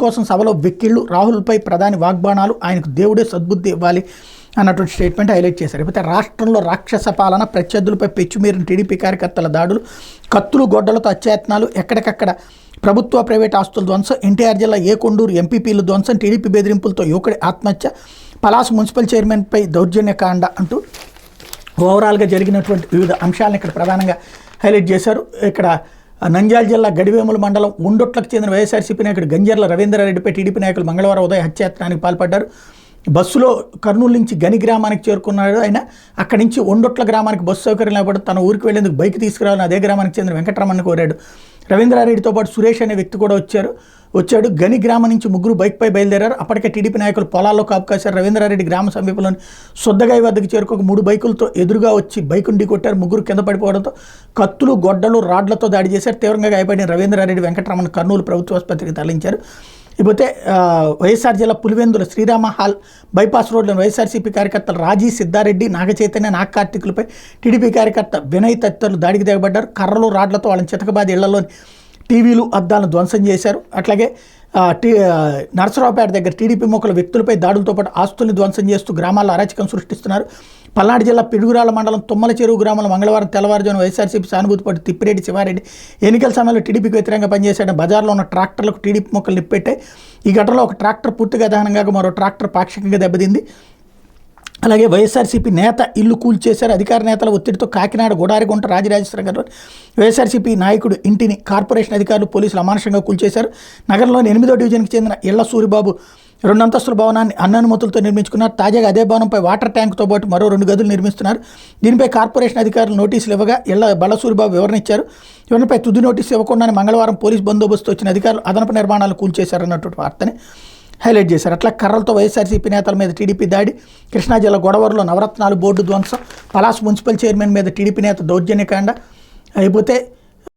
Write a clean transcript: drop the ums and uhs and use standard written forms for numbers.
కోసం సభలో వెక్కిళ్ళు, రాహుల్పై ప్రధాని వాగ్బాణాలు, ఆయనకు దేవుడే సద్బుద్ధి ఇవ్వాలి అన్నటువంటి స్టేట్మెంట్ హైలైట్ చేశారు. అయితే రాష్ట్రంలో రాక్షస పాలన, ప్రత్యర్థులపై పెచ్చుమీరిన టీడీపీ కార్యకర్తల దాడులు, కత్తులు గొడ్డలతో అత్యాయత్నాలు, ఎక్కడికక్కడ ప్రభుత్వ ప్రైవేట్ ఆస్తుల ధ్వంసం, ఎన్టీఆర్ జిల్లా ఏకొండూరు ఎంపీపీలు ధ్వంసం, టీడీపీ బెదిరింపులతో యువకుడి ఆత్మహత్య, పలాస మున్సిపల్ చైర్మన్పై దౌర్జన్యకాండ అంటూ ఓవరాల్గా జరిగినటువంటి వివిధ అంశాలను ఇక్కడ ప్రధానంగా హైలైట్ చేశారు. ఇక్కడ నంద్యాల జిల్లా గడివేముల మండలం ఉండొట్లకు చెందిన వైఎస్ఆర్సీపీ నాయకుడు గంజర్ల రవీంద్రారెడ్డిపై టీడీపీ నాయకులు మంగళవారం ఉదయం హత్యాయత్నానికి పాల్పడ్డారు. బస్సులో కర్నూలు నుంచి గని గ్రామానికి చేరుకున్నాడు ఆయన. అక్కడి నుంచి ఉండొట్ల గ్రామానికి బస్సు సౌకర్యం లేకపోతే తన ఊరికి వెళ్లేందుకు బైక్ తీసుకురావాలని అదే గ్రామానికి చెందిన వెంకటరమణని కోరాడు. రవీంద్రారెడ్డితో పాటు సురేష్ అనే వ్యక్తి కూడా వచ్చాడు. గని గ్రామం నుంచి ముగ్గురు బైక్పై బయలుదేరారు. అప్పటికే టీడీపీ నాయకులు పొలాల్లో కాపు కాశారు. రవీంద్రారెడ్డి గ్రామ సమీపంలోని సొద్దగాయి వద్దకు చేరుకోక 3 బైకులతో ఎదురుగా వచ్చి బైకును ఢీకొట్టారు. ముగ్గురు కింద పడిపోవడంతో కత్తులు, గొడ్డలు, రాడ్లతో దాడి చేశారు. తీవ్రంగా గాయపడిన రవీంద్రారెడ్డి, వెంకటరమణ కర్నూలు ప్రభుత్వ ఆసుపత్రికి తరలించారు. ఇకపోతే వైఎస్ఆర్ జిల్లా పులివెందుల శ్రీరామ హాల్ బైపాస్ రోడ్లోని వైఎస్ఆర్సీపీ కార్యకర్తలు రాజీ, సిద్ధారెడ్డి, నాగచైతన్య, నాగకార్తికులపై టీడీపీ కార్యకర్త వినయ్ తదితరులు దాడికి దిగబడ్డారు. కర్రలు, రాడ్లతో వాళ్ళని చితకబాది ఇళ్లలోని టీవీలు, అద్దాలను ధ్వంసం చేశారు. అట్లాగే నరసరావుపేట దగ్గర టీడీపీ మొక్కల వ్యక్తులపై దాడులతో పాటు ఆస్తుల్ని ధ్వంసం చేస్తూ గ్రామాల్లో అరాచకం సృష్టిస్తున్నారు. పల్నాడు జిల్లా పిడుగురాల మండలం తుమ్మల చెరువు గ్రామంలో మంగళవారం తెల్లవారుజామున వైఎస్ఆర్సీపీ సానుభూతిపడి తిప్పిరెడ్డి శివారెడ్డి ఎన్నికల సమయంలో టీడీపీకి వ్యతిరేకంగా పనిచేశాడు. బజార్లో ఉన్న ట్రాక్టర్లకు టీడీపీ మొక్కలు నిప్పెట్టాయి. ఈ ఘటనలో ఒక ట్రాక్టర్ పూర్తిగా దహనంగా మరో ట్రాక్టర్ పాక్షికంగా దెబ్బతింది. అలాగే వైఎస్ఆర్సీపీ నేత ఇల్లు కూల్చేశారు. అధికార నేతల ఒత్తిడితో కాకినాడ గుడారిగుంట రాజరాజేశ్వరం గారు వైఎస్ఆర్సీపీ నాయకుడు ఇంటిని కార్పొరేషన్ అధికారులు, పోలీసులు అమానుషంగా కూల్చేశారు. నగరంలోని 8వ డివిజన్కి చెందిన ఇళ్ల సూరిబాబు 2 అంతస్తుల భవనాన్ని అన్ననుమతులతో నిర్మించుకున్నారు. తాజాగా అదే భవనంపై వాటర్ ట్యాంక్తో పాటు మరో 2 గదులు నిర్మిస్తున్నారు. దీనిపై కార్పొరేషన్ అధికారులు నోటీసులు ఇవ్వగా బలసూరిబాబు వివరణ ఇచ్చారు. వివరణపై తుది నోటీసు ఇవ్వకుండానే మంగళవారం పోలీసు బందోబస్తు వచ్చిన అధికారులు అదనపు నిర్మాణాలు కూల్చేశారన్నటువంటి వార్తని హైలైట్ చేశారు. అట్లా కర్రలతో వైఎస్ఆర్సీపీ నేతల మీద టీడీపీ దాడి, కృష్ణా జిల్లా గొడవరలో నవరత్నాలు బోర్డు ధ్వంసం, పలాస మున్సిపల్ చైర్మన్ మీద టీడీపీ నేత దౌర్జన్యకాండ, అయిపోతే